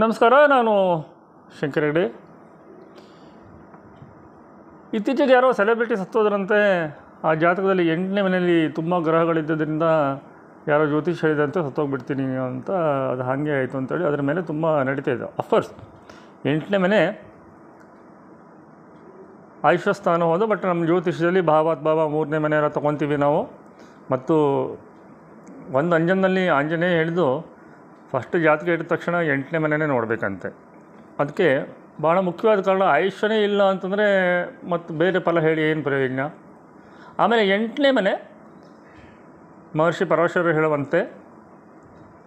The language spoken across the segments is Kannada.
ನಮಸ್ಕಾರ, ನಾನು ಶಂಕರ್ ಹೆಗ್ಡೆ. ಇತ್ತೀಚೆಗೆ ಯಾರೋ ಸೆಲೆಬ್ರಿಟಿ ಸತ್ತೋದ್ರಂತೆ. ಆ ಜಾತಕದಲ್ಲಿ 8ನೇ ಮನೆಯಲ್ಲಿ ತುಂಬ ಗ್ರಹಗಳಿದ್ದರಿಂದ ಯಾರೋ ಜ್ಯೋತಿಷ್ ಹೇಳಿದಂತೆ ಸತ್ತೋಗ್ಬಿಡ್ತೀನಿ ಅಂತ. ಅದು ಹಾಗೆ ಆಯಿತು ಅಂತೇಳಿ ಅದರ ಮೇಲೆ ತುಂಬ ನಡೀತಾ ಇದೆ. ಅಫ್ಕೋರ್ಸ್ 8ನೇ ಮನೆ ಆಯುಷ್ಯ ಸ್ಥಾನ ಹೋದ, ಬಟ್ ನಮ್ಮ ಜ್ಯೋತಿಷದಲ್ಲಿ ಭಾವಾತ್ ಭಾವ 3ನೇ ಮನೆ ಎಲ್ಲ ತೊಗೊತೀವಿ ನಾವು. ಮತ್ತು ಒಂದು ಅಂಜನಲ್ಲಿ ಆಂಜನೇಯ ಹೇಳಿದ್ದು ಫಸ್ಟ್ ಜಾತಕ ಇಟ್ಟ ತಕ್ಷಣ 8ನೇ ಮನೆಯೇ ನೋಡಬೇಕಂತೆ. ಅದಕ್ಕೆ ಭಾಳ ಮುಖ್ಯವಾದ ಕಾರಣ, ಆಯುಷ್ಯನೇ ಇಲ್ಲ ಅಂತಂದರೆ ಮತ್ತು ಬೇರೆ ಫಲ ಹೇಳಿ ಏನು ಪ್ರಯೋಜನ. ಆಮೇಲೆ 8ನೇ ಮನೆ ಮಹರ್ಷಿ ಪರಾಶರರು ಹೇಳುವಂತೆ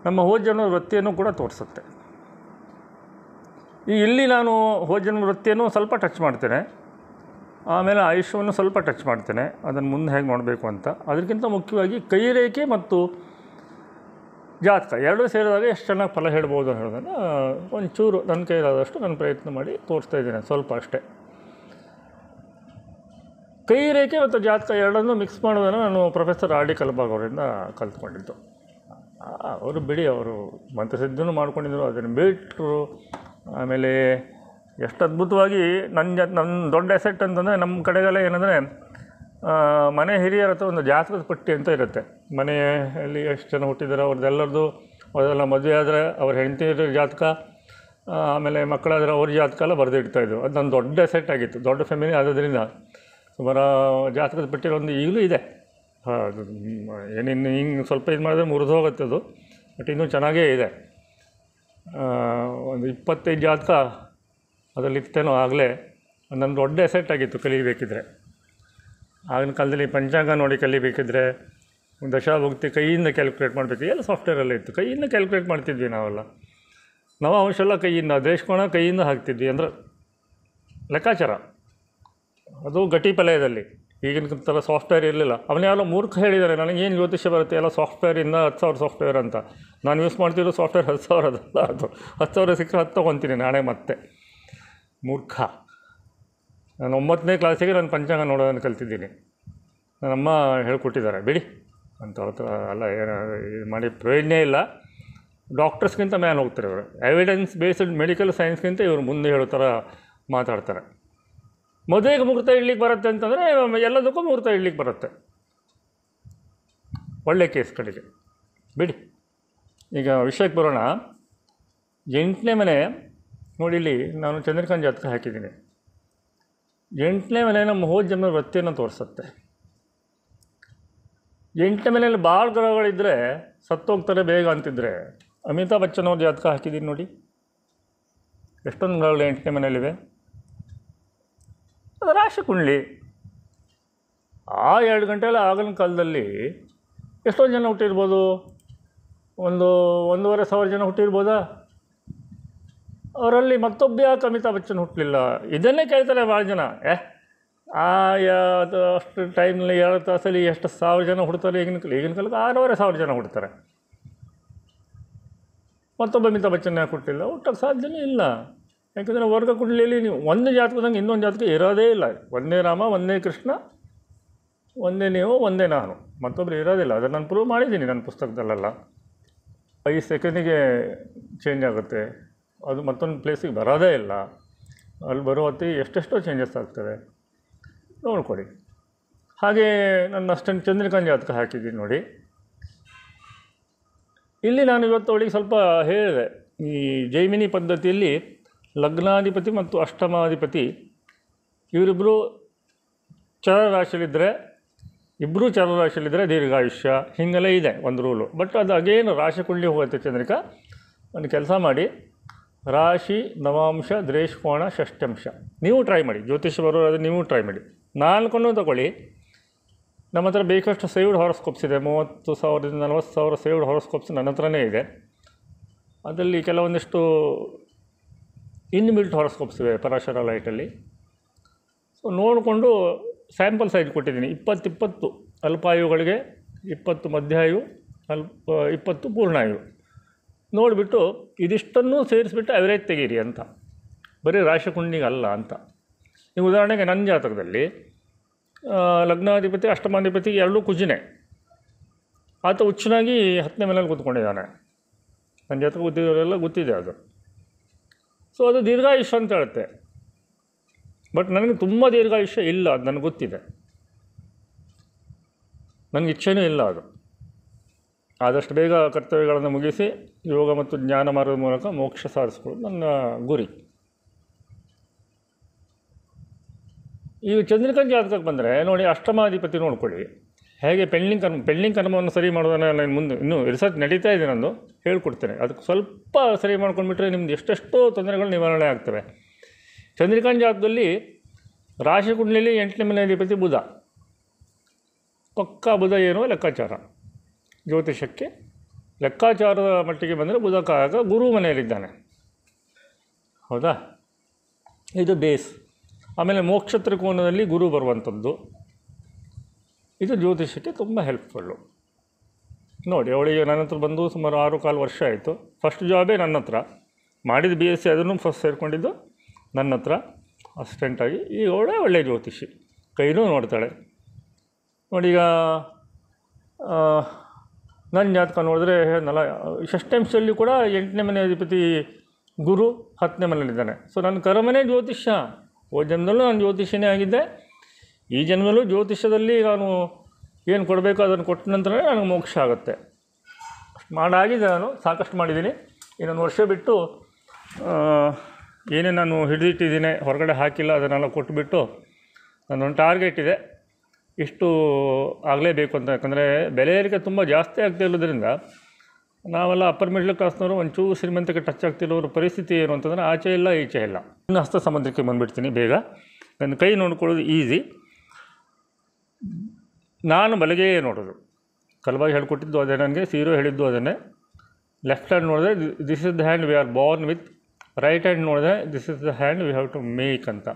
ನಮ್ಮ ಹೋದ ಜನ್ಮದ ವೃತ್ತಿಯನ್ನು ಕೂಡ ತೋರಿಸುತ್ತೆ. ಇಲ್ಲಿ ನಾನು ಹೋದ ಜನ್ಮದ ವೃತ್ತಿಯನ್ನು ಸ್ವಲ್ಪ ಟಚ್ ಮಾಡ್ತೇನೆ, ಆಮೇಲೆ ಆಯುಷ್ಯವನ್ನು ಸ್ವಲ್ಪ ಟಚ್ ಮಾಡ್ತೇನೆ, ಅದನ್ನು ಮುಂದೆ ಹೇಗೆ ನೋಡಬೇಕು ಅಂತ. ಅದಕ್ಕಿಂತ ಮುಖ್ಯವಾಗಿ ಕೈರೇಖೆ ಮತ್ತು ಜಾತಕ ಎರಡೂ ಸೇರಿದಾಗ ಎಷ್ಟು ಚೆನ್ನಾಗಿ ಫಲ ಹೇಳ್ಬೋದು ಹೇಳೋದನ್ನು ಒಂಚೂರು ನನ್ನ ಕೈಲಾದಷ್ಟು ನಾನು ಪ್ರಯತ್ನ ಮಾಡಿ ತೋರಿಸ್ತಾ ಇದ್ದೇನೆ, ಸ್ವಲ್ಪ ಅಷ್ಟೇ. ಕೈ ರೇಖೆ ಮತ್ತು ಜಾತಕ ಎರಡನ್ನೂ ಮಿಕ್ಸ್ ಮಾಡೋದನ್ನು ನಾನು ಪ್ರೊಫೆಸರ್ ಆರ್ ಡಿ ಕಲಬಾಗ್ ಅವರಿಂದ ಕಲ್ತ್ಕೊಂಡಿದ್ದು. ಅವರು ಬಿಡಿ, ಅವರು ಮಂತ್ರಸಿದ್ಧನೂ ಮಾಡ್ಕೊಂಡಿದ್ದರು, ಅದನ್ನು ಬಿಟ್ಟರು. ಆಮೇಲೆ ಎಷ್ಟು ಅದ್ಭುತವಾಗಿ ನನ್ನ ದೊಡ್ಡ ಎಸೆಟ್ ಅಂತಂದರೆ, ನಮ್ಮ ಕಡೆಗೆಲ್ಲ ಏನಂದರೆ ಮನೆ ಹಿರಿಯರ ಹತ್ರ ಒಂದು ಜಾತಕದ ಪಟ್ಟಿ ಅಂತ ಇರುತ್ತೆ. ಮನೆಯಲ್ಲಿ ಎಷ್ಟು ಜನ ಹುಟ್ಟಿದ್ದಾರೆ ಅವ್ರದ್ದೆಲ್ಲರದು, ಅವರೆಲ್ಲ ಮದುವೆ ಆದರೆ ಅವ್ರ ಹೆಂಡತಿಯರ ಜಾತಕ, ಆಮೇಲೆ ಮಕ್ಕಳಾದರೆ ಅವ್ರ ಜಾತಕ ಎಲ್ಲ ಬರೆದಿಡ್ತಾಯಿದ್ರು. ಅದು ನನ್ನ ದೊಡ್ಡ ಎಸೆಟ್ ಆಗಿತ್ತು. ದೊಡ್ಡ ಫ್ಯಾಮಿಲಿ ಆಗೋದ್ರಿಂದ ಸುಮಾರು ಜಾತಕದ ಪಟ್ಟಿ ಒಂದು ಈಗಲೂ ಇದೆ. ಏನಿನ್ನು ಹಿಂಗೆ ಸ್ವಲ್ಪ ಇದು ಮಾಡಿದ್ರೆ ಮುರಿದು ಹೋಗುತ್ತೆ ಅದು, ಬಟ್ ಇನ್ನೂ ಚೆನ್ನಾಗೇ ಇದೆ. ಒಂದು 25 ಜಾತಕ ಅದರಲ್ಲಿ ಇತ್ತೇನೋ ಆಗಲೇ. ನನ್ನ ದೊಡ್ಡ ಎಸೆಟ್ ಆಗಿತ್ತು ಕಲಿಬೇಕಿದ್ರೆ. ಆಗಿನ ಕಾಲದಲ್ಲಿ ಪಂಚಾಂಗ ನೋಡಿ ಕಲಿಬೇಕಿದ್ರೆ ದಶಾಭುಕ್ತಿ ಕೈಯಿಂದ ಕ್ಯಾಲ್ಕುಲೇಟ್ ಮಾಡಬೇಕು. ಎಲ್ಲ ಸಾಫ್ಟ್ವೇರೆಲ್ಲ ಇತ್ತು, ಕೈಯಿಂದ ಕ್ಯಾಲ್ಕುಲೇಟ್ ಮಾಡ್ತಿದ್ವಿ ನಾವೆಲ್ಲ. ನವಾಂಶ ಎಲ್ಲ ಕೈಯಿಂದ, ದೇಶಕೋಣ ಕೈಯಿಂದ ಹಾಕ್ತಿದ್ವಿ. ಅಂದರೆ ಲೆಕ್ಕಾಚಾರ ಅದು ಗಟ್ಟಿ ಪಲಯದಲ್ಲಿ. ಈಗಿನ ಥರ ಸಾಫ್ಟ್ವೇರ್ ಇರಲಿಲ್ಲ. ಅವನ್ಯಾರೋ ಮೂರ್ಖ ಹೇಳಿದ್ದಾರೆ ನನಗೇನು ಜ್ಯೋತಿಷ್ಯ ಬರುತ್ತೆ, ಎಲ್ಲ ಸಾಫ್ಟ್ವೇರಿಂದ 10,000 ಸಾಫ್ಟ್ವೇರ್ ಅಂತ. ನಾನು ಯೂಸ್ ಮಾಡ್ತಿರೋ ಸಾಫ್ಟ್ವೇರ್ 10,000 ಅದಲ್ಲ. ಅದು 10,000 ಸಿಕ್ಕರೆ 10 ತೊಗೊತೀನಿ ನಾಳೆ. ಮತ್ತೆ ಮೂರ್ಖ. ನಾನು 9ನೇ ಕ್ಲಾಸಿಗೆ ನಾನು ಪಂಚಾಂಗ ನೋಡೋದನ್ನು ಕಲ್ತಿದ್ದೀನಿ. ನನ್ನಮ್ಮ ಹೇಳ್ಕೊಟ್ಟಿದ್ದಾರೆ, ಬಿಡಿ ಅಂತ. ಅಲ್ಲ, ಏನು ಇದು ಮಾಡಿ ಪ್ರಯೋಜನ ಇಲ್ಲ. ಡಾಕ್ಟರ್ಸ್ಗಿಂತ ಮೇಲೆ ಹೋಗ್ತಾರೆ ಇವರು. ಎವಿಡೆನ್ಸ್ ಬೇಸ್ಡ್ ಮೆಡಿಕಲ್ ಸೈನ್ಸ್ಗಿಂತ ಇವರು ಮುಂದೆ ಹೇಳೋ ಥರ ಮಾತಾಡ್ತಾರೆ. ಮದುವೆಗೆ ಮುಹೂರ್ತ ಇಡ್ಲಿಕ್ಕೆ ಬರುತ್ತೆ ಅಂತಂದರೆ ಎಲ್ಲದಕ್ಕೂ ಮುಹೂರ್ತ ಇಡ್ಲಿಕ್ಕೆ ಬರುತ್ತೆ, ಒಳ್ಳೆ ಕೇಸ್ ಕಡೆಗೆ. ಬಿಡಿ, ಈಗ ವಿಷಯಕ್ಕೆ ಬರೋಣ. 8ನೇ ಮನೆ ನೋಡಿ, ಇಲ್ಲಿ ನಾನು ಚಂದ್ರಕಾಂತ್ ಜಾತಕ ಹಾಕಿದ್ದೀನಿ. 8ನೇ ಮನೆ ನಮ್ಮ ಹೋದ ಜನ್ಮದ ವೃತ್ತಿಯನ್ನು ತೋರಿಸುತ್ತೆ. 8ನೇ ಮನೆಯಲ್ಲಿ ಭಾಳ ಗ್ರಹಗಳಿದ್ದರೆ ಸತ್ತೋಗ್ತಾರೆ ಬೇಗ ಅಂತಿದ್ರೆ, ಅಮಿತಾಬ್ ಬಚ್ಚನ್ ಅವ್ರ ಜಾತಕ ಹಾಕಿದ್ದೀನಿ ನೋಡಿ. ಎಷ್ಟೊಂದು ಗ್ರಹಗಳು 8ನೇ ಮನೆಯಲ್ಲಿವೆ. ಅದು ರಾಶಿ ಕುಂಡ್ಲಿ. ಆ 2 ಗಂಟೆಲ್ಲ ಆಗಿನ ಕಾಲದಲ್ಲಿ ಎಷ್ಟೊಂದು ಜನ ಹುಟ್ಟಿರ್ಬೋದು, 1,500 ಜನ ಹುಟ್ಟಿರ್ಬೋದಾ. ಅವರಲ್ಲಿ ಮತ್ತೊಬ್ಬ ಯಾಕೆ ಅಮಿತಾಬ್ ಬಚ್ಚನ್ ಹುಟ್ಟಲಿಲ್ಲ, ಇದನ್ನೇ ಕೇಳ್ತಾರೆ ಭಾಳ ಜನ. ಅದು ಅಷ್ಟು ಟೈಮ್ನಲ್ಲಿ 2 ತಾಸಲ್ಲಿ ಎಷ್ಟು 1,000 ಜನ ಹುಡ್ತಾರೆ. ಈಗಿನ ಕಾಲಕ್ಕೆ 6,500 ಜನ ಹುಡ್ತಾರೆ. ಮತ್ತೊಬ್ಬ ಅಮಿತಾಬ್ ಬಚ್ಚನ್ ಯಾಕೆ ಹುಟ್ಟಿಲ್ಲ? ಹುಟ್ಟೋಕ್ಕೆ ಸಾಧ್ಯನೇ ಇಲ್ಲ. ಯಾಕೆಂದರೆ ವರ್ಗ ಕುಂಡಲಿಯಲ್ಲಿ ನೀವು ಒಂದು ಜಾತಕದಂಗೆ ಇನ್ನೊಂದು ಜಾತಕ ಇರೋದೇ ಇಲ್ಲ. ಒಂದೇ ರಾಮ, ಒಂದೇ ಕೃಷ್ಣ, ಒಂದೇ ನೀವು, ಒಂದೇ ನಾನು, ಮತ್ತೊಬ್ಬರು ಇರೋದಿಲ್ಲ. ಅದನ್ನು ನಾನು ಪ್ರೂವ್ ಮಾಡಿದ್ದೀನಿ ನನ್ನ ಪುಸ್ತಕದಲ್ಲೆಲ್ಲ. 5 ಸೆಕೆಂಡಿಗೆ ಚೇಂಜ್ ಆಗುತ್ತೆ. ಅದು ಮತ್ತೊಂದು ಪ್ಲೇಸಿಗೆ ಬರೋದೇ ಇಲ್ಲ. ಅಲ್ಲಿ ಬರೋ ಹೊತ್ತಿಗೆ ಎಷ್ಟೆಷ್ಟೋ ಚೇಂಜಸ್ ಆಗ್ತವೆ, ನೋಡ್ಕೊಡಿ. ಹಾಗೆ ನನ್ನ ಅಷ್ಟೊಂದು ಚಂದ್ರಕಾಂತ್ ಜಾತಕ ಹಾಕಿದ್ದೀನಿ ನೋಡಿ. ಇಲ್ಲಿ ನಾನು ಇವತ್ತು ಅವಳಿಗೆ ಸ್ವಲ್ಪ ಹೇಳಿದೆ. ಈ ಜೈಮಿನಿ ಪದ್ಧತಿಯಲ್ಲಿ ಲಗ್ನಾಧಿಪತಿ ಮತ್ತು ಅಷ್ಟಮಾಧಿಪತಿ ಇವರಿಬ್ಬರು ಚರರಾಶಿಯಲ್ಲಿದ್ದರೆ, ಇಬ್ಬರೂ ಚರರಾಶಿಯಲ್ಲಿದ್ದರೆ ದೀರ್ಘಾಯುಷ್ಯ, ಹೀಗೆಲ್ಲ ಇದೆ ಒಂದು ರೂಲು. ಬಟ್ ಅದು ಅಗೇನು ರಾಶಿ ಕುಂಡ್ಲಿ ಹೋಗುತ್ತೆ ಚಂದ್ರಿಕಾ. ಒಂದು ಕೆಲಸ ಮಾಡಿ, ರಾಶಿ, ನವಾಂಶ, ದ್ರೇಷ್ಕೋಣ, ಷಷ್ಠ್ಯಂಶ ನೀವು ಟ್ರೈ ಮಾಡಿ. ಜ್ಯೋತಿಷ್ಯ ಬರೋದು ನೀವು ಟ್ರೈ ಮಾಡಿ. 4 ತಗೊಳ್ಳಿ. ನಮ್ಮ ಹತ್ರ ಬೇಕಷ್ಟು ಸೇವ್ಡ್ ಹಾರೋಸ್ಕೋಪ್ಸ್ ಇದೆ. 30,000ದಿಂದ 40,000 ಸೇವ್ಡ್ ಹಾರೋಸ್ಕೋಪ್ಸ್ ನನ್ನ ಹತ್ರನೇ ಇದೆ. ಅದರಲ್ಲಿ ಕೆಲವೊಂದಿಷ್ಟು ಇನ್ಬಿಲ್ಟ್ ಹಾರೋಸ್ಕೋಪ್ಸ್ ಇವೆ ಪರಾಶರ ಲೈಟಲ್ಲಿ. ಸೊ ನೋಡಿಕೊಂಡು ಸ್ಯಾಂಪಲ್ ಸೈಜ್ ಕೊಟ್ಟಿದ್ದೀನಿ. 20 ಅಲ್ಪಾಯುಗಳಿಗೆ, 20 ಮಧ್ಯಾಯು, 20 ಪೂರ್ಣಾಯು ನೋಡಿಬಿಟ್ಟು ಇದಿಷ್ಟನ್ನು ಸೇರಿಸ್ಬಿಟ್ಟು ಅವರೇಜ್ ತೆಗೀರಿ ಅಂತ. ಬರೀ ರಾಶಿ ಕುಂಡಿಗೆ ಅಲ್ಲ ಅಂತ. ಈಗ ಉದಾಹರಣೆಗೆ ನನ್ನ ಜಾತಕದಲ್ಲಿ ಲಗ್ನಾಧಿಪತಿ ಅಷ್ಟಮಾಧಿಪತಿ ಎರಡೂ ಕುಜಿನೇ. ಆತ ಹುಚ್ಚನಾಗಿ 10ನೇ ಮನೇಲಿ ಕೂತ್ಕೊಂಡಿದ್ದಾನೆ. ನನ್ನ ಜಾತಕ ಗೊತ್ತಿದ್ದವರೆಲ್ಲ ಗೊತ್ತಿದೆ ಅದು. ಸೊ ಅದು ದೀರ್ಘಾಯುಷ್ಯ ಅಂತ ಹೇಳುತ್ತೆ. ಬಟ್ ನನಗೆ ತುಂಬ ದೀರ್ಘಾಯುಷ್ಯ ಇಲ್ಲ, ಅದು ನನಗೆ ಗೊತ್ತಿದೆ. ನನಗೆ ಇಚ್ಛೆನೂ ಇಲ್ಲ ಅದು. ಆದಷ್ಟು ಬೇಗ ಕರ್ತವ್ಯಗಳನ್ನು ಮುಗಿಸಿ ಯೋಗ ಮತ್ತು ಜ್ಞಾನ ಮಾರ್ಗದ ಮೂಲಕ ಮೋಕ್ಷ ಸಾಧಿಸ್ಕೊಳ್ಳೋದು ನನ್ನ ಗುರಿ. ಈಗ ಚಂದ್ರಿಕಾ ಜಾತಕಕ್ಕೆ ಬಂದರೆ ನೋಡಿ, ಅಷ್ಟಮಾಧಿಪತಿ ನೋಡ್ಕೊಳ್ಳಿ. ಹೇಗೆ ಪೆಂಡಿಂಗ್ ಕರ್ಮವನ್ನು ಸರಿ ಮಾಡೋದನ್ನು ನಾನು ಮುಂದೆ ಇನ್ನೂ ರಿಸರ್ಚ್ ನಡೀತಾ ಇದೆ, ನಂದು ಹೇಳ್ಕೊಡ್ತೇನೆ. ಅದಕ್ಕೆ ಸ್ವಲ್ಪ ಸರಿ ಮಾಡ್ಕೊಂಡ್ಬಿಟ್ರೆ ನಿಮ್ದು ಎಷ್ಟೆಷ್ಟೋ ತೊಂದರೆಗಳು ನಿವಾರಣೆ ಆಗ್ತವೆ. ಚಂದ್ರಿಕಾ ಜಾತಕದಲ್ಲಿ ರಾಶಿ ಕುಂಡಲಿಯಲ್ಲಿ 8ನೇ ಮನೆ ಅಧಿಪತಿ ಬುಧ. ಪಕ್ಕಾ ಬುಧ ಏನೋ ಲೆಕ್ಕಾಚಾರ, ಜ್ಯೋತಿಷಕ್ಕೆ ಲೆಕ್ಕಾಚಾರದ ಮಟ್ಟಿಗೆ ಬಂದರೆ ಬುಧ ಕಾರಕ ಗುರು ಮನೆಯಲ್ಲಿದ್ದಾನೆ. ಹೌದಾ, ಇದು ಬೇಸ್. ಆಮೇಲೆ ಮೋಕ್ಷ ತ್ರಿಕೋನದಲ್ಲಿ ಗುರು ಬರುವಂಥದ್ದು, ಇದು ಜ್ಯೋತಿಷಕ್ಕೆ ತುಂಬ ಹೆಲ್ಪ್ಫುಲ್ಲು. ನೋಡಿ, ಅವಳಿಗೆ ನನ್ನ ಹತ್ರ ಬಂದು ಸುಮಾರು 6 ವರ್ಷ ಆಯಿತು. ಫಸ್ಟ್ ಜಾಬೇ ನನ್ನ ಹತ್ರ, ಮಾಡಿದ BSc ಅದನ್ನು ಫಸ್ಟ್ ಸೇರಿಕೊಂಡಿದ್ದು ನನ್ನ ಹತ್ರ ಅಸಿಸ್ಟೆಂಟಾಗಿ. ಈಗ ಒಳ್ಳೆಯ ಜ್ಯೋತಿಷಿ, ಕೈನೂ ನೋಡ್ತಾಳೆ. ನೋಡಿ, ಈಗ ನನ್ನ ಜಾತಕ ನೋಡಿದ್ರೆ ಷಷ್ಠಾಂಶದಲ್ಲಿ ಕೂಡ 8ನೇ ಮನೆ ಅಧಿಪತಿ ಗುರು 10ನೇ ಮನೆಯಲ್ಲಿದ್ದಾನೆ. ಸೊ ನನ್ನ ಕರ್ಮನೇ ಜ್ಯೋತಿಷ್ಯ. ಹೋದ ಜನ್ಮದಲ್ಲೂ ನಾನು ಜ್ಯೋತಿಷ್ಯನೇ ಆಗಿದ್ದೆ, ಈ ಜನ್ಮದಲ್ಲೂ ಜ್ಯೋತಿಷ್ಯದಲ್ಲಿ ನಾನು ಏನು ಕೊಡಬೇಕು ಅದನ್ನು ಕೊಟ್ಟ ನಂತರನೇ ನನಗೆ ಮೋಕ್ಷ ಆಗುತ್ತೆ. ಮಾಡಾಗಿದೆ, ನಾನು ಸಾಕಷ್ಟು ಮಾಡಿದ್ದೀನಿ. ಇನ್ನೊಂದು ವರ್ಷ ಬಿಟ್ಟು ಏನೇ ನಾನು ಹಿಡಿದಿಟ್ಟಿದ್ದೀನಿ ಹೊರಗಡೆ ಹಾಕಿಲ್ಲ ಅದನ್ನೆಲ್ಲ ಕೊಟ್ಟುಬಿಟ್ಟು ನನ್ನೊಂದು ಟಾರ್ಗೆಟ್ ಇದೆ, ಇಷ್ಟು ಆಗಲೇಬೇಕು ಅಂತ. ಯಾಕಂದರೆ ಬೆಲೆ ಏರಿಕೆ ತುಂಬ ಜಾಸ್ತಿ ಆಗ್ತಾ ಇರೋದ್ರಿಂದ ನಾವೆಲ್ಲ ಅಪ್ಪರ್ ಮಿಡ್ಲ್ ಕ್ಲಾಸ್ನವರು ಒಂಚೂರು ಶ್ರೀಮಂತಕ್ಕೆ ಟಚ್ ಆಗ್ತಿರೋರ ಪರಿಸ್ಥಿತಿ ಏನು ಅಂತಂದರೆ ಆಚೆ ಇಲ್ಲ ಈಚೆ ಇಲ್ಲ. ಇನ್ನು ಹಸ್ತ ಸಮುದ್ರಕ್ಕೆ ಬಂದುಬಿಡ್ತೀನಿ ಬೇಗ. ನನ್ನ ಕೈ ನೋಡ್ಕೊಳ್ಳೋದು ಈಸಿ. ನಾನು ಬಲಗೈಯೇ ನೋಡೋದು, ಕಲ್ಬಾಗಿ ಹೇಳ್ಕೊಟ್ಟಿದ್ದು ಅದೇ, ನನಗೆ ಸೀರೋ ಹೇಳಿದ್ದು ಅದನ್ನೇ. ಲೆಫ್ಟ್ ಹ್ಯಾಂಡ್ ನೋಡಿದ್ರೆ this is the hand we are born with, right hand ನೋಡಿದ್ರೆ this is the hand we have to make ಅಂತ.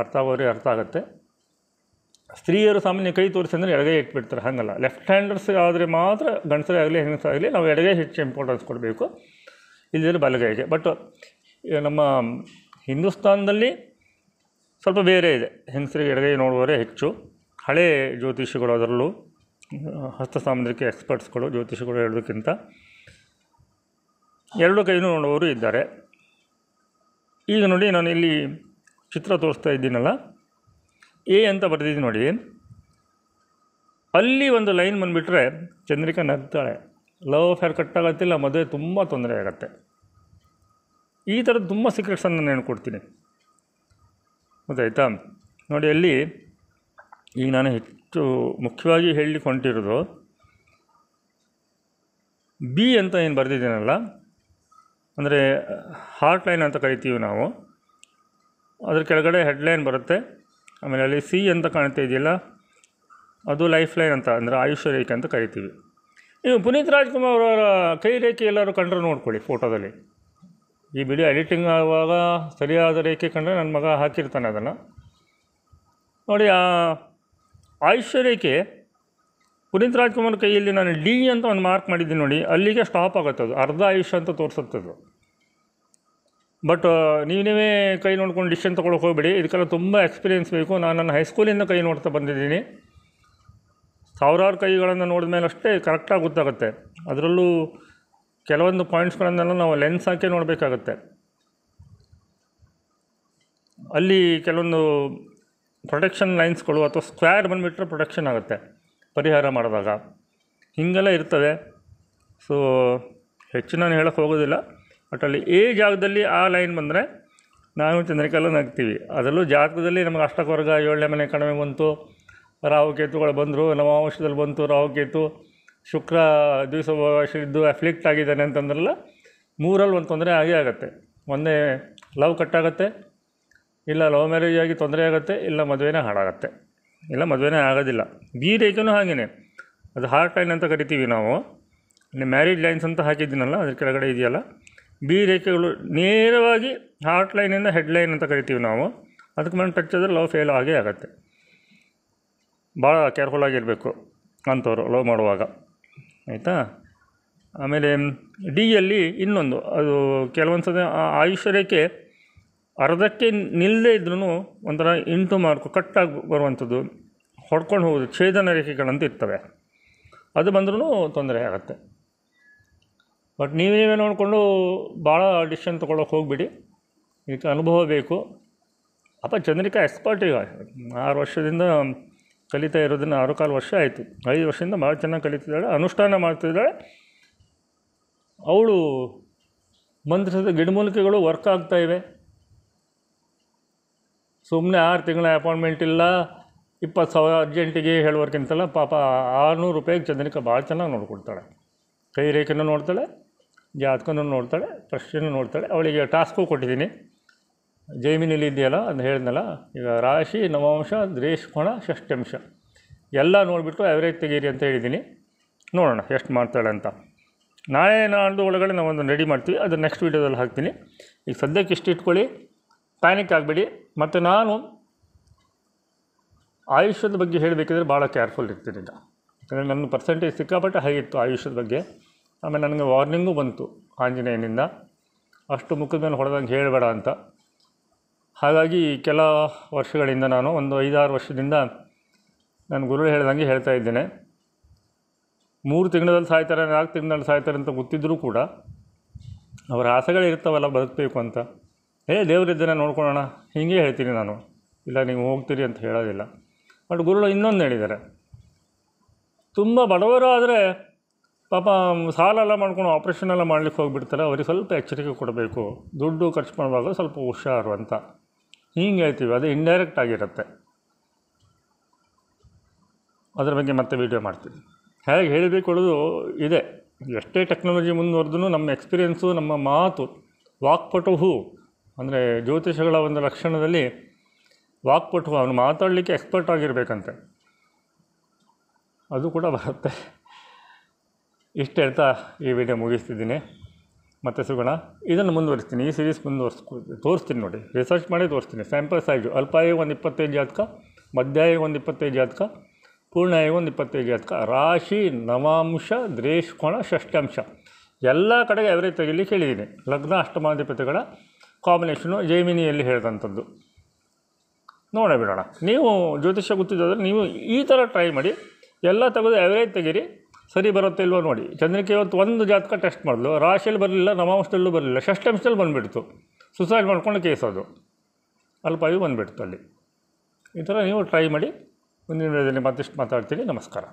ಅರ್ಥ ಆಗುತ್ತೆ. ಸ್ತ್ರೀಯರು ಸಾಮಾನ್ಯ ಕೈ ತೋರಿಸಿ ಅಂದರೆ ಎಡಗೈ ಇಟ್ಬಿಡ್ತಾರೆ, ಹಾಗಲ್ಲ. ಲೆಫ್ಟ್ ಹ್ಯಾಂಡರ್ಸ್ ಆದರೆ ಮಾತ್ರ, ಗಂಡಸರೇ ಆಗಲಿ ಹೆಂಗಸರಾಗಲಿ, ನಾವು ಎಡಗೈ ಹೆಚ್ಚು ಇಂಪಾರ್ಟೆನ್ಸ್ ಕೊಡಬೇಕು, ಇಲ್ಲದ್ರೆ ಬಲಗೈಗೆ. ಬಟ್ ನಮ್ಮ ಹಿಂದೂಸ್ತಾನದಲ್ಲಿ ಸ್ವಲ್ಪ ಬೇರೆ ಇದೆ, ಹೆಂಗಸರಿಗೆ ಎಡಗೈ ನೋಡುವವರೇ ಹೆಚ್ಚು. ಹಳೇ ಜ್ಯೋತಿಷಿಗಳು, ಅದರಲ್ಲೂ ಹಸ್ತ ಸಾಮುದ್ರಿಕೆ ಎಕ್ಸ್ಪರ್ಟ್ಸ್ಗಳು, ಜ್ಯೋತಿಷಿಗಳು ಹೇಳೋದಕ್ಕಿಂತ ಎರಡು ಕೈನೂ ನೋಡುವವರು ಇದ್ದಾರೆ. ಈಗ ನೋಡಿ, ನಾನು ಇಲ್ಲಿ ಚಿತ್ರ ತೋರಿಸ್ತಾ ಇದ್ದೀನಲ್ಲ, ಎ ಅಂತ ಬರೆದಿದ್ದೀನಿ ನೋಡಿ. ಅಲ್ಲಿ ಒಂದು ಲೈನ್ ಬಂದುಬಿಟ್ರೆ ಚಂದ್ರಿಕಾ ನಗ್ತಾಳೆ. ಲವ್ ಅಫೇರ್ ಕಟ್ಟಾಗತ್ತಿಲ್ಲ, ಮದುವೆ ತುಂಬ ತೊಂದರೆ ಆಗುತ್ತೆ. ಈ ಥರದ್ದು ತುಂಬ ಸೀಕ್ರೆಟ್ಸನ್ನು ನಾನು ಹೇಳ್ಕೊಡ್ತೀನಿ, ಗೊತ್ತಾಯ್ತಾ? ನೋಡಿ, ಅಲ್ಲಿ ಈಗ ನಾನು ಹೆಚ್ಚು ಮುಖ್ಯವಾಗಿ ಹೇಳಲಿಕ್ಕೆ ಹೊಂಟಿರೋದು ಬಿ ಅಂತ ಏನು ಬರೆದಿದ್ದೀನಲ್ಲ, ಅಂದರೆ ಹಾರ್ಟ್ ಲೈನ್ ಅಂತ ಕರಿತೀವಿ ನಾವು. ಅದ್ರ ಕೆಳಗಡೆ ಹೆಡ್ಲೈನ್ ಬರುತ್ತೆ. ಆಮೇಲೆ ಅಲ್ಲಿ ಸಿ ಅಂತ ಕಾಣ್ತಾ ಇದೆಯಲ್ಲ, ಅದು ಲೈಫ್ ಲೈನ್ ಅಂತ, ಅಂದರೆ ಆಯುಷ್ಯ ರೇಖೆ ಅಂತ ಕರಿತೀವಿ. ನೀವು ಪುನೀತ್ ರಾಜ್ಕುಮಾರ್ ಅವರ ಕೈ ರೇಖೆ ಎಲ್ಲರೂ ಕಂಡ್ರೆ ನೋಡ್ಕೊಳ್ಳಿ ಫೋಟೋದಲ್ಲಿ. ಈ ವಿಡಿಯೋ ಎಡಿಟಿಂಗ್ ಆಗುವಾಗ ಸರಿಯಾದ ರೇಖೆ ಕಂಡ್ರೆ ನನ್ನ ಮಗ ಹಾಕಿರ್ತಾನೆ ಅದನ್ನು ನೋಡಿ. ಆ ಆಯುಷ್ಯ ರೇಖೆ ಪುನೀತ್ ರಾಜ್ಕುಮಾರ್ ಕೈಯಲ್ಲಿ ನಾನು ಡಿ ಅಂತ ಒಂದು ಮಾರ್ಕ್ ಮಾಡಿದ್ದೀನಿ ನೋಡಿ, ಅಲ್ಲಿಗೆ ಸ್ಟಾಪ್ ಆಗುತ್ತೆ. ಅದು ಅರ್ಧ ಆಯುಷ್ಯ ಅಂತ ತೋರಿಸುತ್ತದು. ಬಟ್ ನೀವೇ ಕೈ ನೋಡ್ಕೊಂಡು ಡಿಸಿಷನ್ ತೊಗೊಳಕ್ಕೆ ಹೋಗ್ಬೇಡಿ, ಇದಕ್ಕೆಲ್ಲ ತುಂಬ ಎಕ್ಸ್ಪೀರಿಯೆನ್ಸ್ ಬೇಕು. ನಾನು ನನ್ನ ಹೈಸ್ಕೂಲಿಂದ ಕೈ ನೋಡ್ತಾ ಬಂದಿದ್ದೀನಿ. ಸಾವಿರಾರು ಕೈಗಳನ್ನು ನೋಡಿದ ಮೇಲೆ ಅಷ್ಟೇ ಕರೆಕ್ಟಾಗಿ ಗೊತ್ತಾಗುತ್ತೆ. ಅದರಲ್ಲೂ ಕೆಲವೊಂದು ಪಾಯಿಂಟ್ಸ್ಗಳನ್ನೆಲ್ಲ ನಾವು ಲೆನ್ಸ್ ಹಾಕಿ ನೋಡಬೇಕಾಗತ್ತೆ. ಅಲ್ಲಿ ಕೆಲವೊಂದು ಪ್ರೊಟೆಕ್ಷನ್ ಲೈನ್ಸ್ಗಳು ಅಥವಾ ಸ್ಕ್ವೇರ್ ಬಂದುಬಿಟ್ರೆ ಪ್ರೊಟೆಕ್ಷನ್ ಆಗುತ್ತೆ ಪರಿಹಾರ ಮಾಡಿದಾಗ, ಹೀಗೆಲ್ಲ ಇರ್ತವೆ. ಸೊ ಹೆಚ್ಚು ನಾನು ಹೇಳೋಕ್ಕೆ ಹೋಗೋದಿಲ್ಲ. ಬಟ್ ಅಲ್ಲಿ ಎ ಜಾಗದಲ್ಲಿ ಆ ಲೈನ್ ಬಂದರೆ ನಾನು ಚಂದ್ರಿಕೆಲ್ಲ ನಗ್ತೀವಿ. ಅದರಲ್ಲೂ ಜಾತಕದಲ್ಲಿ ನಮಗೆ ಅಷ್ಟಕವರ್ಗ 7ನೇ ಮನೆ ಕಡಿಮೆ ಬಂತು, ರಾಹುಕೇತುಗಳು ಬಂದರು, ನವಾಂಶದಲ್ಲಿ ಬಂತು ರಾಹುಕೇತು, ಶುಕ್ರ ದ್ವಿಸವಾಶಿದ್ದು ಅಫ್ಲಿಕ್ಟ್ ಆಗಿದ್ದಾನೆ ಅಂತಂದ್ರಲ್ಲ, 3ರಲ್ಲಿ ಒಂದು ತೊಂದರೆ ಆಗೇ ಆಗುತ್ತೆ. ಒಂದೇ ಲವ್ ಕಟ್ಟಾಗತ್ತೆ, ಇಲ್ಲ ಲವ್ ಮ್ಯಾರೇಜ್ ಆಗಿ ತೊಂದರೆ ಆಗುತ್ತೆ, ಇಲ್ಲ ಮದುವೆನೇ ಹಾಳಾಗತ್ತೆ, ಇಲ್ಲ ಮದುವೆನೇ ಆಗೋದಿಲ್ಲ. ಬಿ ರೇಖೆನೂ ಹಾಗೇ, ಅದು ಹಾರ್ಟ್ ಲೈನ್ ಅಂತ ಕರಿತೀವಿ ನಾವು. ಮ್ಯಾರೇಜ್ ಲೈನ್ಸ್ ಅಂತ ಹಾಕಿದ್ದೀನಲ್ಲ, ಅದ್ರ ಕೆಳಗಡೆ ಇದೆಯಲ್ಲ, ಬಿ ರೇಖೆಗಳು ನೇರವಾಗಿ ಹಾರ್ಟ್ ಲೈನಿಂದ ಹೆಡ್ ಲೈನ್ ಅಂತ ಕರಿತೀವಿ ನಾವು. ಅದಕ್ಕೆ ಮೇಲೆ ಟಚ್ ಆದರೆ ಲವ್ ಫೇಲ್ ಆಗೇ ಆಗುತ್ತೆ. ಭಾಳ ಕೇರ್ಫುಲ್ಲಾಗಿರಬೇಕು ಅಂಥವ್ರು ಲವ್ ಮಾಡುವಾಗ, ಆಯಿತಾ? ಆಮೇಲೆ ಡಿಯಲ್ಲಿ ಇನ್ನೊಂದು, ಅದು ಕೆಲವೊಂದು ಸಲ ಆಯುಷ್ಯ ರೇಖೆ ಅರ್ಧಕ್ಕೆ ನಿಲ್ಲದೇ ಇದ್ರೂ ಒಂಥರ ಇಂಟು ಮಾರ್ಕು ಕಟ್ಟಾಗಿ ಬರುವಂಥದ್ದು, ಹೊಡ್ಕೊಂಡು ಹೋಗೋದು, ಛೇದನ ರೇಖೆಗಳಂತ ಇರ್ತವೆ. ಅದು ಬಂದ್ರೂ ತೊಂದರೆ ಆಗುತ್ತೆ. ಬಟ್ ನೀವೇ ನೋಡಿಕೊಂಡು ಭಾಳ ಡಿಸಿಷನ್ ತೊಗೊಳಕ್ಕೆ ಹೋಗಿಬಿಡಿ. ಇದಕ್ಕೆ ಅನುಭವ ಬೇಕು. ಅಪ್ಪ ಚಂದ್ರಿಕಾ ಎಕ್ಸ್ಪರ್ಟ್ ಈಗ 6 ವರ್ಷದಿಂದ ಕಲಿತಾ ಇರೋದನ್ನು 6 ವರ್ಷ ಆಯಿತು. 5 ವರ್ಷದಿಂದ ಭಾಳ ಚೆನ್ನಾಗಿ ಕಲಿತಿದ್ದಾಳೆ, ಅನುಷ್ಠಾನ ಮಾಡ್ತಿದ್ದಾಳೆ. ಅವಳು ಮಂತ್ರಿಸಿದ ಗಿಡಮೂಲಿಕೆಗಳು ವರ್ಕ್ ಆಗ್ತಾಯಿವೆ. ಸುಮ್ಮನೆ 6 ತಿಂಗಳ ಅಪಾಯಿಂಟ್ಮೆಂಟ್ ಇಲ್ಲ, 20,000 ಅರ್ಜೆಂಟಿಗೆ ಹೇಳುವರ್ಕಿಂತಲ್ಲ ಪಾಪ 600 ರೂಪಾಯಿಗೆ ಚಂದ್ರಿಕಾ ಭಾಳ ಚೆನ್ನಾಗಿ ನೋಡ್ಕೊಡ್ತಾಳೆ. ಕೈ ರೇಖೆನೂ ನೋಡ್ತಾಳೆ, ಜಾತಕನೂ ನೋಡ್ತಾಳೆ, ಪ್ರಶ್ನೆನೂ ನೋಡ್ತಾಳೆ. ಅವಳಿಗೆ ಟಾಸ್ಕು ಕೊಟ್ಟಿದ್ದೀನಿ. ಜೈಮಿನಿಲಿ ಇದೆಯಲ್ಲ ಅದು ಹೇಳಿದ್ನಲ್ಲ, ಈಗ ರಾಶಿ, ನವಾಂಶ, ದ್ರೇಷ್ಕೋಣ, ಷಷ್ಠ್ಯಂಶ ಎಲ್ಲ ನೋಡಿಬಿಟ್ಟು ಆ್ಯಾವ್ರೇಜ್ ತೆಗೀರಿ ಅಂತ ಹೇಳಿದ್ದೀನಿ. ನೋಡೋಣ ಎಷ್ಟು ಮಾಡ್ತಾಳೆ ಅಂತ. ನಾಳೆ ನಾಡ್ದು ಒಳಗಡೆ ನಾವೊಂದು ರೆಡಿ ಮಾಡ್ತೀವಿ, ಅದು ನೆಕ್ಸ್ಟ್ ವೀಡಿಯೋದಲ್ಲಿ ಹಾಕ್ತೀನಿ. ಈಗ ಸದ್ಯಕ್ಕೆ ಇಷ್ಟು ಇಟ್ಕೊಳ್ಳಿ, ಪ್ಯಾನಿಕ್ ಆಗಬೇಡಿ. ಮತ್ತು ನಾನು ಆಯುಷ್ಯದ ಬಗ್ಗೆ ಹೇಳಬೇಕಿದ್ರೆ ಭಾಳ ಕೇರ್ಫುಲ್ ಇರ್ತೀನಿ ಈಗ. ಯಾಕಂದರೆ ನನ್ನ ಪರ್ಸೆಂಟೇಜ್ ಸಿಕ್ಕಾಪಟ್ಟೆ ಹಾಗಿತ್ತು ಆಯುಷ್ಯದ ಬಗ್ಗೆ. ಆಮೇಲೆ ನನಗೆ ವಾರ್ನಿಂಗೂ ಬಂತು ಆಂಜನೇಯನಿಂದ, ಅಷ್ಟು ಮುಖದ ಮೇಲೆ ಹೊಡೆದಂಗೆ ಹೇಳಬೇಡ ಅಂತ. ಹಾಗಾಗಿ ಕೆಲ ವರ್ಷಗಳಿಂದ ನಾನು ಒಂದು 5-6 ವರ್ಷದಿಂದ ನನ್ನ ಗುರು ಹೇಳ್ದಂಗೆ ಹೇಳ್ತಾ ಇದ್ದೇನೆ. 3 ತಿಂಗಳಲ್ಲಿ ಸಾಯ್ತಾರೆ, 4 ತಿಂಗಳಲ್ಲಿ ಸಾಯ್ತಾರೆ ಅಂತ ಗೊತ್ತಿದ್ದರೂ ಕೂಡ ಅವರ ಆಸೆಗಳಿರ್ತಾವಲ್ಲ ಬದುಕಬೇಕು ಅಂತ. ದೇವರಿದ್ದನ್ನು ನೋಡ್ಕೊಳ್ಳೋಣ ಹೀಗೆ ಹೇಳ್ತೀನಿ ನಾನು. ಇಲ್ಲ ನೀವು ಹೋಗ್ತೀರಿ ಅಂತ ಹೇಳೋದಿಲ್ಲ. ಬಟ್ ಗುರುಗಳು ಇನ್ನೊಂದು ಹೇಳಿದ್ದಾರೆ, ತುಂಬ ಬಡವರು ಆದರೆ ಪಾಪ ಸಾಲ ಎಲ್ಲ ಮಾಡ್ಕೊಂಡು ಆಪ್ರೇಷನ್ ಎಲ್ಲ ಮಾಡ್ಲಿಕ್ಕೆ ಹೋಗಿಬಿಡ್ತಾರೆ, ಅವ್ರಿಗೆ ಸ್ವಲ್ಪ ಎಚ್ಚರಿಕೆ ಕೊಡಬೇಕು, ದುಡ್ಡು ಖರ್ಚು ಮಾಡುವಾಗ ಸ್ವಲ್ಪ ಹುಷಾರು ಅಂತ ಹಿಂಗೆ ಹೇಳ್ತೀವಿ. ಅದು ಇಂಡೈರೆಕ್ಟ್ ಆಗಿರುತ್ತೆ. ಅದರ ಬಗ್ಗೆ ಮತ್ತೆ ವೀಡಿಯೋ ಮಾಡ್ತೀವಿ. ಹೇಗೆ ಹೇಳಬೇಕು ಅನ್ನೋದು ಇದೆ. ಎಷ್ಟೇ ಟೆಕ್ನಾಲಜಿ ಮುಂದುವರೆದ್ರೂ ನಮ್ಮ ಎಕ್ಸ್ಪೀರಿಯೆನ್ಸು, ನಮ್ಮ ಮಾತು, ವಾಕ್ಪಟುವು ಅಂದರೆ ಜ್ಯೋತಿಷಗಳ ಒಂದು ಲಕ್ಷಣದಲ್ಲಿ ವಾಕ್ಪಟು, ಅವನು ಮಾತಾಡಲಿಕ್ಕೆ ಎಕ್ಸ್ಪರ್ಟ್ ಆಗಿರಬೇಕಂತೆ, ಅದು ಕೂಡ ಬರುತ್ತೆ. ಇಷ್ಟು ಹೇಳ್ತಾ ಈ ವಿಡಿಯೋ ಮುಗಿಸ್ತಿದ್ದೀನಿ. ಮತ್ತೆ ಸಿಗೋಣ. ಇದನ್ನು ಮುಂದುವರಿಸ್ತೀನಿ, ಈ ಸೀರೀಸ್ ತೋರಿಸ್ತೀನಿ ನೋಡಿ, ರಿಸರ್ಚ್ ಮಾಡಿ ತೋರಿಸ್ತೀನಿ. ಸ್ಯಾಂಪಲ್ ಸೈಜು ಅಲ್ಪಾಯಿಗೆ ಒಂದು 25 ಜಾತಕ, ಮಧ್ಯಾಯಿಗೆ ಒಂದು 25 ಜಾತಕ, ಪೂರ್ಣಾಯಿಗೆ ಒಂದು 25 ಜಾತಕ, ರಾಶಿ, ನವಾಂಶ, ದ್ರೇಷ್ಕೋಣ, ಷಷ್ಠ್ಯಂಶ ಎಲ್ಲ ಕಡೆಗೆ ಎವರೇಜ್ ತೆಗಿಲಿಕ್ಕೆ ಹೇಳಿದ್ದೀನಿ. ಲಗ್ನ ಅಷ್ಟಮಾಧಿಪತಿಗಳ ಕಾಂಬಿನೇಷನು ಜೈಮಿನಿಯಲ್ಲಿ ಹೇಳಿದಂಥದ್ದು. ನೋಡಬಿಡೋಣ. ನೀವು ಜ್ಯೋತಿಷ್ಯ ಗೊತ್ತಿದ್ದಾದರೆ ನೀವು ಈ ಥರ ಟ್ರೈ ಮಾಡಿ, ಎಲ್ಲ ತೆಗೆದು ಎವರೇಜ್ ತೆಗೀರಿ, ಸರಿ ಬರುತ್ತೆ ಇಲ್ವೋ ನೋಡಿ. ಚಂದ್ರಿಕೆ ಇವತ್ತು ಒಂದು ಜಾತಕ ಟೆಸ್ಟ್ ಮಾಡಿದ್ಲು, ರಾಶಿಯಲ್ಲಿ ಬರಲಿಲ್ಲ, ನವಾಂಶದಲ್ಲೂ ಬರಲಿಲ್ಲ, ಷಷ್ಠಂಶದಲ್ಲಿ ಬಂದುಬಿಡ್ತು, ಸುಸೈಡ್ ಮಾಡ್ಕೊಂಡು ಕೇಸೋದು, ಅಲ್ಪಾಯು ಬಂದುಬಿಡ್ತು ಅಲ್ಲಿ. ಈ ಥರ ನೀವು ಟ್ರೈ ಮಾಡಿ. ಮುಂದಿನ ವಿಡಿಯೋದಲ್ಲಿ ಮತ್ತಿಷ್ಟು ಮಾತಾಡ್ತೀನಿ. ನಮಸ್ಕಾರ.